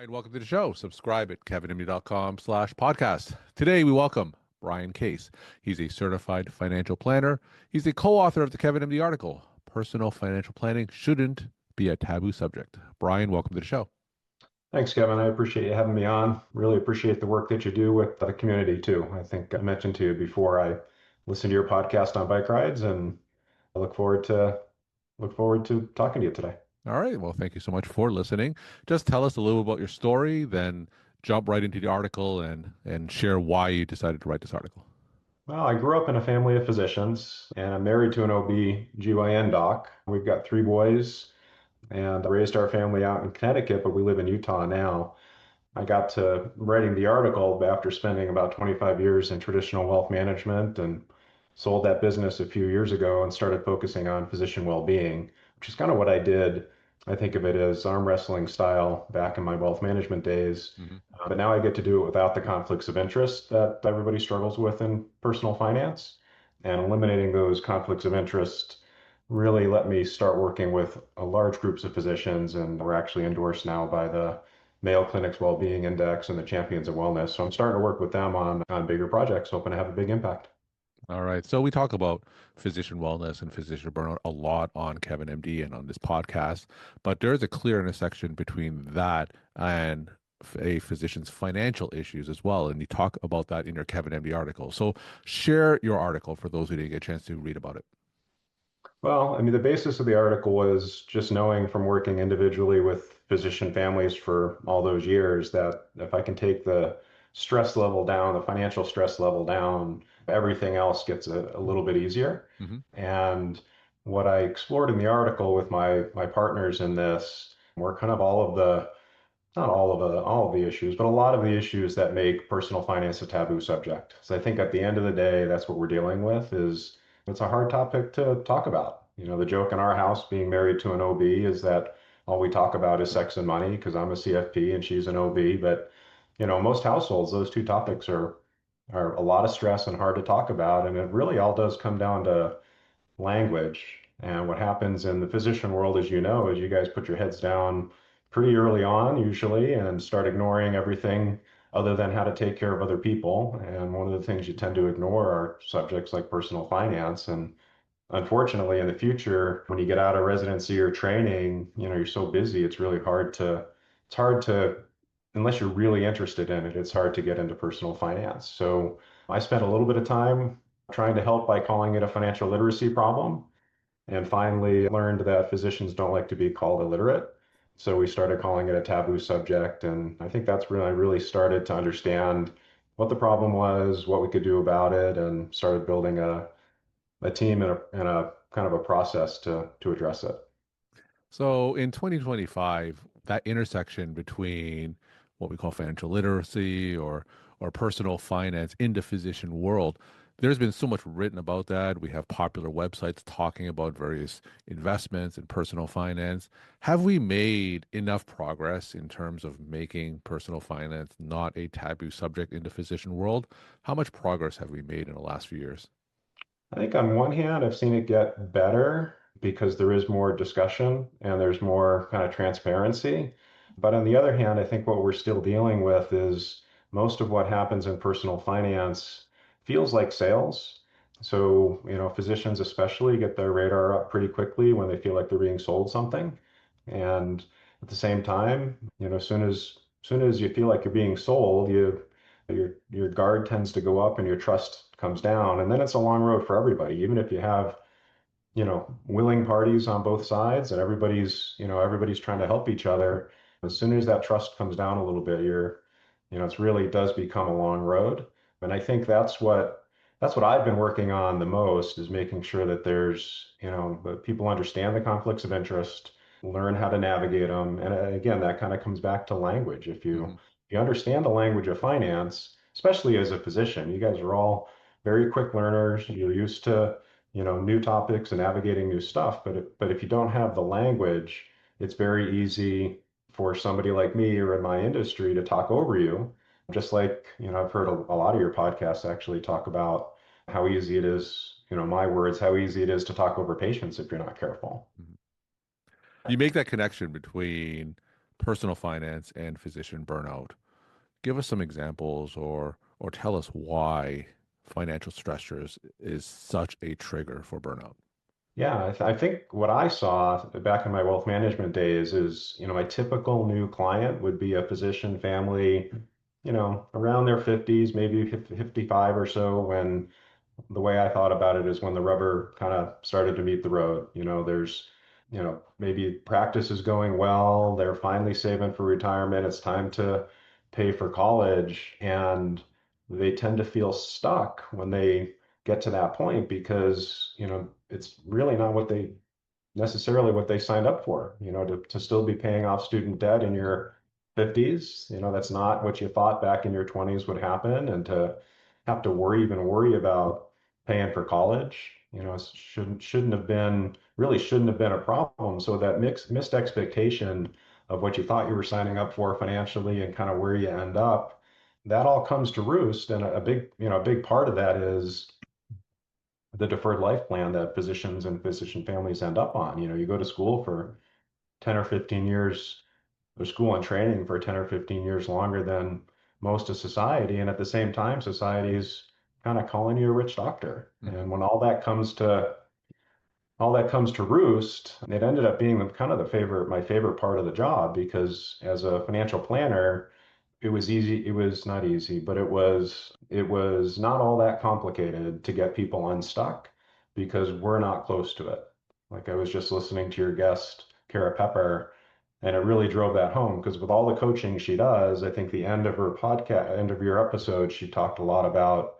Hi, and welcome to the show. Subscribe at kevinmd.com/podcast. Today, we welcome Brian Case. He's a certified financial planner. He's the co-author of the Kevin MD article, Personal Financial Planning Shouldn't Be a Taboo Subject. Brian, welcome to the show. Thanks, Kevin. I appreciate you having me on. Really appreciate the work that you do with the community too. I think I mentioned to you before I listen to your podcast on bike rides, and I look forward to talking to you today. All right. Well, thank you so much for listening. Just tell us a little about your story, then jump right into the article and share why you decided to write this article. Well, I grew up in a family of physicians, and I'm married to an OB/GYN doc. We've got three boys, and I raised our family out in Connecticut, but we live in Utah now. I got to writing the article after spending about 25 years in traditional wealth management and sold that business a few years ago and started focusing on physician well-being, which is kind of what I did. I think of it as arm wrestling style back in my wealth management days. Hmm. But now I get to do it without the conflicts of interest that everybody struggles with in personal finance. And eliminating those conflicts of interest really let me start working with a large groups of physicians, and we're actually endorsed now by the Mayo Clinic's Wellbeing Index and the Champions of Wellness. So I'm starting to work with them on bigger projects, hoping to have a big impact. All right. So we talk about physician wellness and physician burnout a lot on Kevin MD and on this podcast, but there is a clear intersection between that and a physician's financial issues as well. And you talk about that in your Kevin MD article. So share your article for those who didn't get a chance to read about it. Well, I mean, the basis of the article was just knowing from working individually with physician families for all those years that if I can take the stress level down, the financial stress level down, everything else gets a little bit easier. Hmm. And what I explored in the article with my partners in this were kind of all of the not all of the issues, but a lot of the issues that make personal finance a taboo subject. So I think at the end of the day, that's what we're dealing with is it's a hard topic to talk about. You know, the joke in our house being married to an OB is that all we talk about is sex and money because I'm a CFP and she's an OB. But, you know, most households, those two topics are a lot of stress and hard to talk about. And it really all does come down to language. And what happens in the physician world, as you know, is you guys put your heads down pretty early on, usually, and start ignoring everything other than how to take care of other people. And one of the things you tend to ignore are subjects like personal finance. And unfortunately, in the future, when you get out of residency or training, you know, you're so busy, it's hard to, unless you're really interested in it, it's hard to get into personal finance. So I spent a little bit of time trying to help by calling it a financial literacy problem, and finally learned that physicians don't like to be called illiterate. So we started calling it a taboo subject. And I think that's when I really started to understand what the problem was, what we could do about it, and started building a team and a kind of a process to address it. So in 2025, that intersection between what we call financial literacy or personal finance in the physician world, there's been so much written about that. We have popular websites talking about various investments in personal finance. Have we made enough progress in terms of making personal finance not a taboo subject in the physician world? How much progress have we made in the last few years? I think on one hand, I've seen it get better because there is more discussion and there's more kind of transparency. But on the other hand, I think what we're still dealing with is most of what happens in personal finance feels like sales. So, you know, physicians especially get their radar up pretty quickly when they feel like they're being sold something. And at the same time, you know, as soon as you feel like you're being sold, your guard tends to go up and your trust comes down. And then it's a long road for everybody. Even if you have, you know, willing parties on both sides and everybody's trying to help each other, as soon as that trust comes down a little bit, it really does become a long road. And I think that's what I've been working on the most is making sure that that people understand the conflicts of interest, learn how to navigate them. And again, that kind of comes back to language. If you understand the language of finance, especially as a physician, you guys are all very quick learners. You're used to, you know, new topics and navigating new stuff. But if you don't have the language, it's very easy for somebody like me or in my industry to talk over you. Just like, you know, I've heard a lot of your podcasts actually talk about how easy it is, you know, my words, how easy it is to talk over patients if you're not careful. Mhm. You make that connection between personal finance and physician burnout. Give us some examples or tell us why financial stressors is such a trigger for burnout. Yeah, I think what I saw back in my wealth management days is, my typical new client would be a physician family, around their 50s, maybe 55 or so, when the way I thought about it is when the rubber kind of started to meet the road. Maybe practice is going well, they're finally saving for retirement, it's time to pay for college, and they tend to feel stuck when they get to that point because, it's really not what they necessarily what they signed up for, to still be paying off student debt in your 50s. That's not what you thought back in your 20s would happen. And to have to even worry about paying for college, really shouldn't have been a problem. So that missed expectation of what you thought you were signing up for financially and kind of where you end up, that all comes to roost. And a big part of that is the deferred life plan that physicians and physician families end up on. You go to school for 10 or 15 years, or school and training for 10 or 15 years longer than most of society. And at the same time, society is kind of calling you a rich doctor. Hmm. And when all that comes to roost, it ended up being kind of my favorite part of the job, because as a financial planner, it was easy. It was not easy, but it was not all that complicated to get people unstuck because we're not close to it. Like, I was just listening to your guest, Kara Pepper, and it really drove that home because with all the coaching she does, I think the end of your episode, she talked a lot about,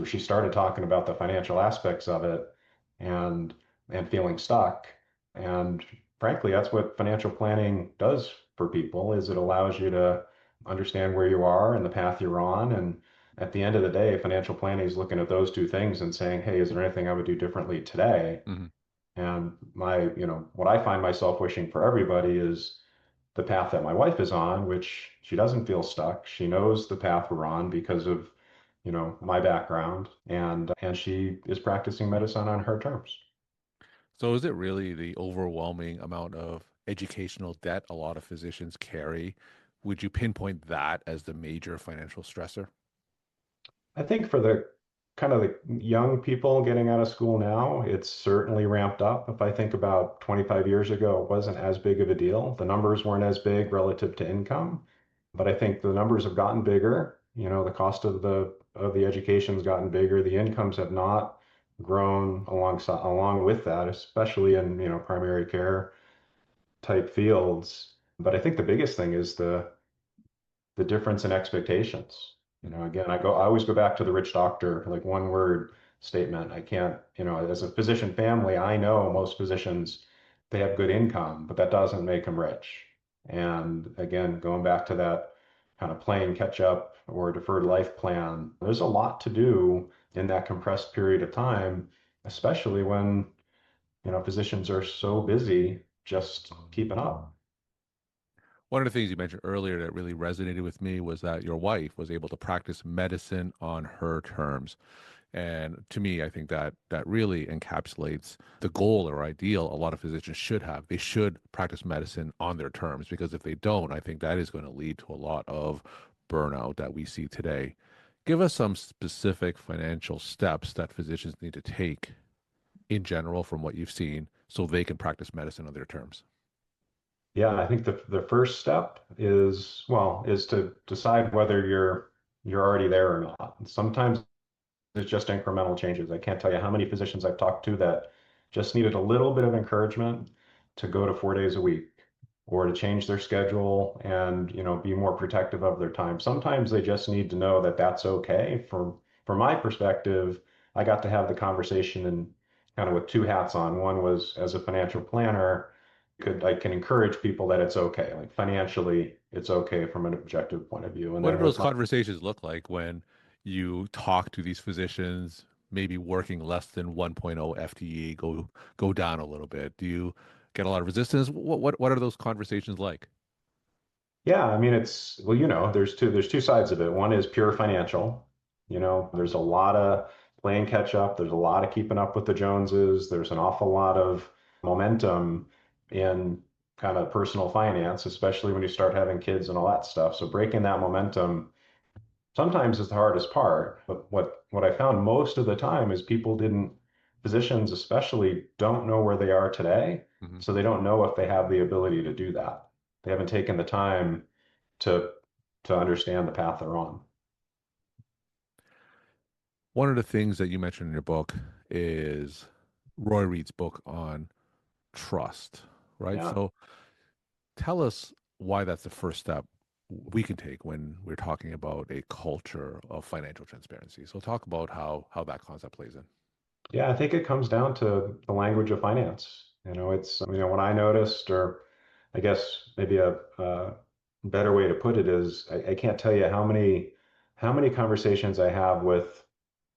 she started talking about the financial aspects of it, and feeling stuck. And frankly, that's what financial planning does for people, is it allows you to understand where you are and the path you're on. And at the end of the day, financial planning is looking at those two things and saying, hey, is there anything I would do differently today? Hmm. And what I find myself wishing for everybody is the path that my wife is on, which she doesn't feel stuck. She knows the path we're on because of, my background, and she is practicing medicine on her terms. So is it really the overwhelming amount of educational debt a lot of physicians carry? Would you pinpoint that as the major financial stressor? I think for the kind of the young people getting out of school now, it's certainly ramped up. If I think about 25 years ago, it wasn't as big of a deal. The numbers weren't as big relative to income, but I think the numbers have gotten bigger. The cost of the education's gotten bigger. The incomes have not grown along with that, especially in, primary care type fields. But I think the biggest thing is the difference in expectations. Again, I always go back to the rich doctor, like one word statement. I can't, as a physician family, I know most physicians, they have good income, but that doesn't make them rich. And again, going back to that kind of playing catch up or deferred life plan, there's a lot to do in that compressed period of time, especially when, physicians are so busy just keeping up. One of the things you mentioned earlier that really resonated with me was that your wife was able to practice medicine on her terms. And to me, I think that that really encapsulates the goal or ideal a lot of physicians should have. They should practice medicine on their terms because if they don't, I think that is going to lead to a lot of burnout that we see today. Give us some specific financial steps that physicians need to take in general from what you've seen so they can practice medicine on their terms. Yeah, I think the first step is to decide whether you're already there or not. Sometimes it's just incremental changes. I can't tell you how many physicians I've talked to that just needed a little bit of encouragement to go to 4 days a week or to change their schedule and, be more protective of their time. Sometimes they just need to know that that's okay. From my perspective, I got to have the conversation and kind of with two hats on. One was as a financial planner, I can encourage people that it's okay. Like financially, it's okay from an objective point of view. And What do then those with my conversations look like when you talk to these physicians, maybe working less than 1.0 FTE, go down a little bit? Do you get a lot of resistance? What are those conversations like? Yeah, I mean it's well, there's two sides of it. One is pure financial. There's a lot of playing catch up. There's a lot of keeping up with the Joneses. There's an awful lot of momentum in kind of personal finance, especially when you start having kids and all that stuff. So breaking that momentum sometimes is the hardest part. But what I found most of the time is people didn't, physicians especially don't know where they are today. Hmm. So they don't know if they have the ability to do that. They haven't taken the time to to understand the path they're on. One of the things that you mentioned in your book is Roy Reed's book on trust, right? Yeah. So tell us why that's the first step we can take when we're talking about a culture of financial transparency. So talk about how that concept plays in. Yeah, I think it comes down to the language of finance. When I noticed, or I guess maybe a better way to put it is, I can't tell you how many conversations I have with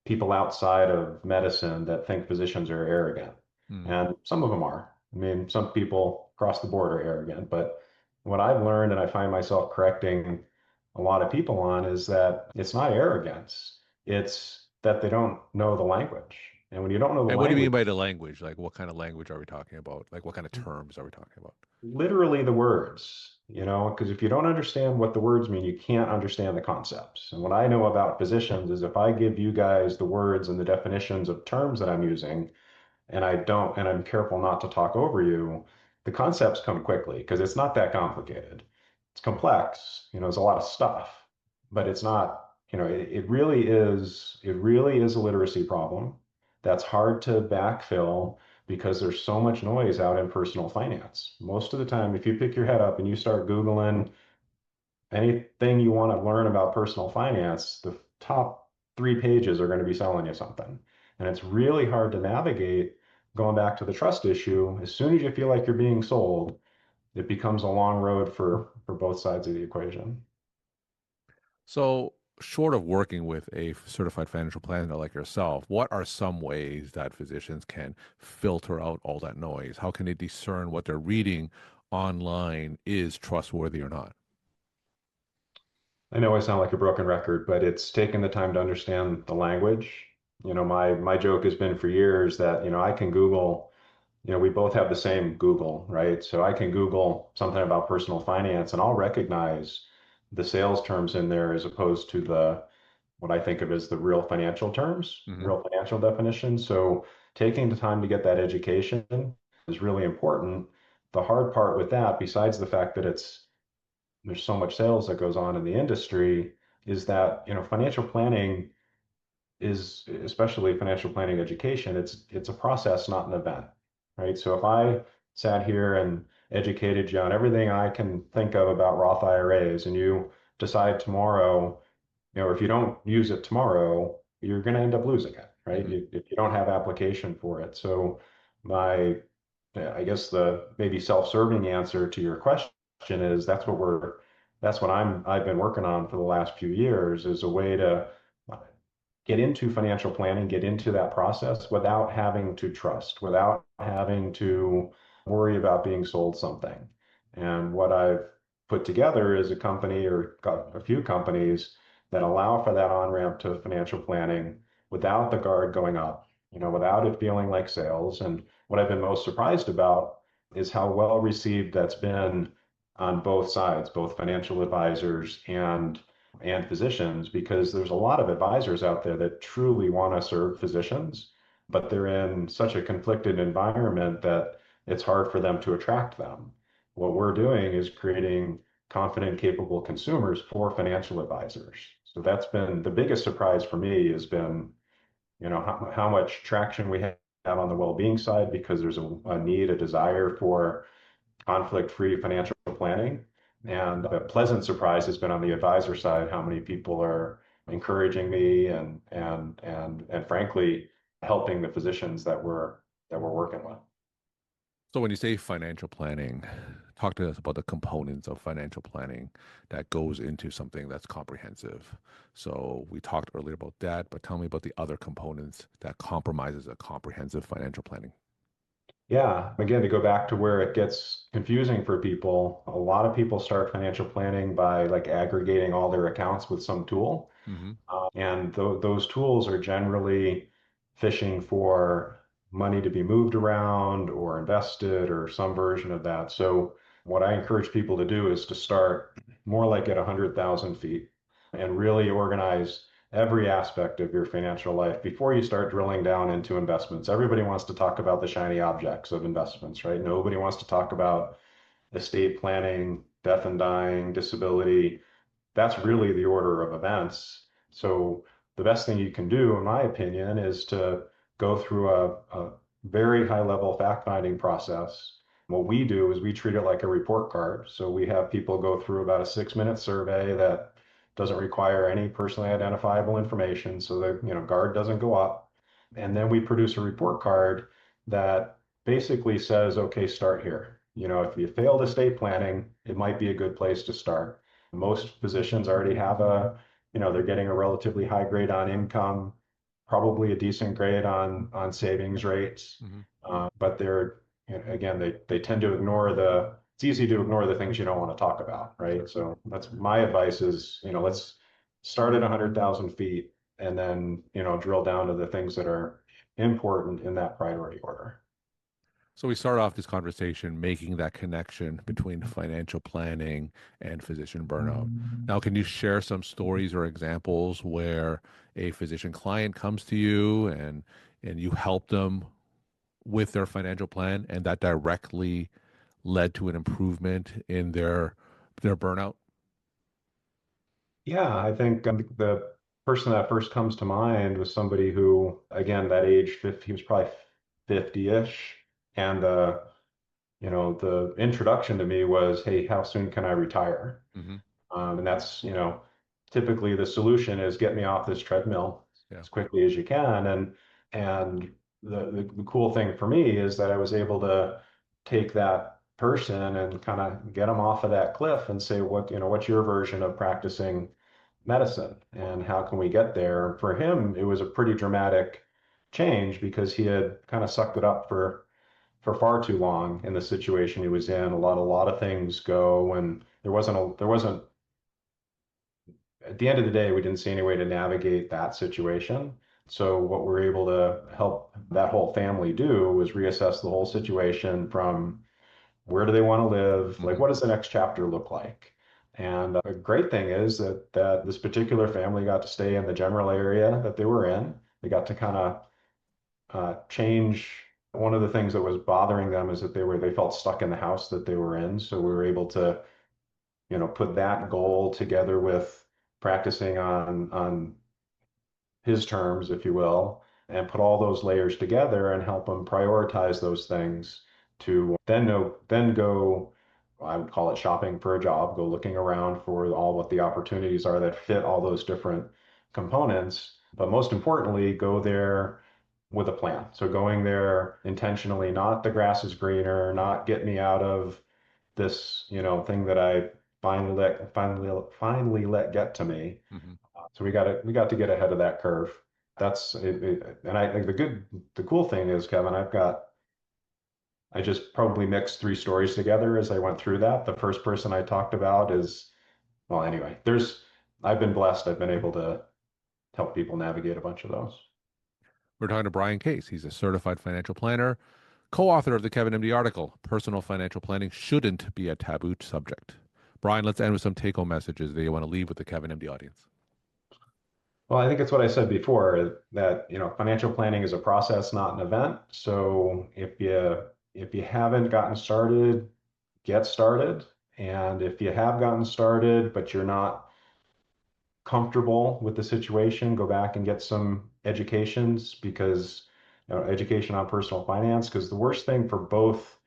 people outside of medicine that think physicians are arrogant. Mm. And some of them are. I mean, some people across the board are arrogant, but what I've learned and I find myself correcting a lot of people on is that it's not arrogance. It's that they don't know the language. And when you don't know the And what do you mean language, by the language? Like what kind of language are we talking about? Like what kind of terms are we talking about? literally the words, because if you don't understand what the words mean, you can't understand the concepts. And what I know about physicians is if I give you guys the words and the definitions of terms that I'm using, and I'm careful not to talk over you, the concepts come quickly because it's not that complicated. It's complex, there's a lot of stuff, but it's not, it really is a literacy problem that's hard to backfill because there's so much noise out in personal finance. Most of the time, if you pick your head up and you start Googling anything you want to learn about personal finance, the top 3 pages are going to be selling you something. And it's really hard to navigate going back to the trust issue. As soon as you feel like you're being sold, it becomes a long road for both sides of the equation. So, short of working with a certified financial planner like yourself, what are some ways that physicians can filter out all that noise? How can they discern what they're reading online is trustworthy or not? I know I sound like a broken record, but it's taken the time to understand the language. My joke has been for years that, I can Google, we both have the same Google, right? So I can Google something about personal finance and I'll recognize the sales terms in there as opposed to the what I think of as the real financial terms, Hmm. real financial definitions. So taking the time to get that education is really important. The hard part with that, besides the fact that there's so much sales that goes on in the industry, is that, financial planning is, especially financial planning education, it's a process, not an event, right? So if I sat here and educated you on everything I can think of about Roth IRAs, and you decide tomorrow, if you don't use it tomorrow, you're going to end up losing it, right? Hmm. If you don't have application for it. So my, I guess the maybe self-serving answer to your question is that's what I've been working on for the last few years is a way to get into financial planning, get into that process without having to trust, without having to worry about being sold something. And what I've put together is a company or got a few companies that allow for that on-ramp to financial planning without the guard going up, without it feeling like sales. And what I've been most surprised about is how well received that's been on both sides, both financial advisors and physicians, because there's a lot of advisors out there that truly want to serve physicians, but they're in such a conflicted environment that it's hard for them to attract them. What we're doing is creating confident, capable consumers for financial advisors. So that's been the biggest surprise for me has been, how much traction we have on the well-being side because there's a need, a desire for conflict-free financial planning. And a pleasant surprise has been on the advisor side, how many people are encouraging me and frankly helping the physicians that we're working with. So, when you say financial planning, talk to us about the components of financial planning that goes into something that's comprehensive. So, we talked earlier about that, but tell me about the other components that compromises a comprehensive financial planning. Yeah, again, to go back to where it gets confusing for people, a lot of people start financial planning by like aggregating all their accounts with some tool. Hmm. And those tools are generally fishing for money to be moved around or invested or some version of that. So What I encourage people to do is to start more like at 100,000 feet and really organize every aspect of your financial life before you start drilling down into investments. Everybody wants to talk about the shiny objects of investments, right? Nobody wants to talk about estate planning, death and dying, disability. That's really the order of events. So the best thing you can do, in my opinion, is to go through a very high level fact finding process. What we do is we treat it like a report card. So we have people go through about a 6 minute survey that doesn't require any personally identifiable information. So the guard doesn't go up. And then we produce a report card that basically says, okay, start here. If you failed estate planning, it might be a good place to start. Most physicians already have they're getting a relatively high grade on income, probably a decent grade on savings rates. Hmm. But again, they tend to ignore it's easy to ignore the things you don't want to talk about, right? Sure. So that's my advice is, let's start at 100,000 feet and then, drill down to the things that are important in that priority order. So we start off this conversation making that connection between financial planning and physician burnout. Now, can you share some stories or examples where a physician client comes to you and you help them with their financial plan and that directly led to an improvement in their burnout? Yeah, I think the person that first comes to mind was somebody who, again, that age 50, he was probably 50-ish. And the introduction to me was, hey, how soon can I retire? Hmm. And that's, typically the solution is get me off this treadmill Yeah. as quickly as you can. And the cool thing for me is that I was able to take that person and kind of get them off of that cliff and say, what's your version of practicing medicine and how can we get there? For him, it was a pretty dramatic change because he had kind of sucked it up for far too long in the situation he was in. A lot of things go and there wasn't at the end of the day, we didn't see any way to navigate that situation. So what we're able to help that whole family do was reassess the whole situation from where do they want to live? Like, Hmm. what does the next chapter look like? And a great thing is that this particular family got to stay in the general area that they were in. They got to kind of change. One of the things that was bothering them is that they felt stuck in the house that they were in. So we were able to put that goal together with practicing on his terms, if you will, and put all those layers together and help him prioritize those things to then go, I would call it shopping for a job, go looking around for all what the opportunities are that fit all those different components. But most importantly, go there with a plan. So going there intentionally, not the grass is greener, not get me out of this, thing that I finally let get to me. Hmm. So we got to get ahead of that curve. That's it, and I think the cool thing is, Kevin, I just probably mixed three stories together as I went through that. The first person I talked about is, well, anyway, I've been blessed. I've been able to help people navigate a bunch of those. We're talking to Brian Case. He's a certified financial planner, co-author of the Kevin MD article, Personal Financial Planning Shouldn't Be a Taboo Subject. Brian, let's end with some take-home messages that you want to leave with the Kevin MD audience. Well, I think it's what I said before that, financial planning is a process, not an event. So if you haven't gotten started, get started. And if you have gotten started, but you're not comfortable with the situation, go back and get some educations because education on personal finance, because the worst thing for both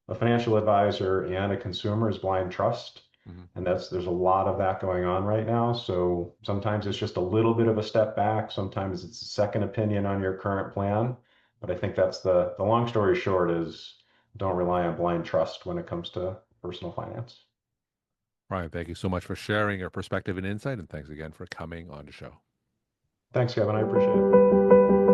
a financial advisor and a consumer is blind trust. Hmm. And there's a lot of that going on right now. So sometimes it's just a little bit of a step back. Sometimes it's a second opinion on your current plan. But I think that's the long story short is don't rely on blind trust when it comes to personal finance. Brian, thank you so much for sharing your perspective and insight, and thanks again for coming on the show. Thanks, Kevin. I appreciate it.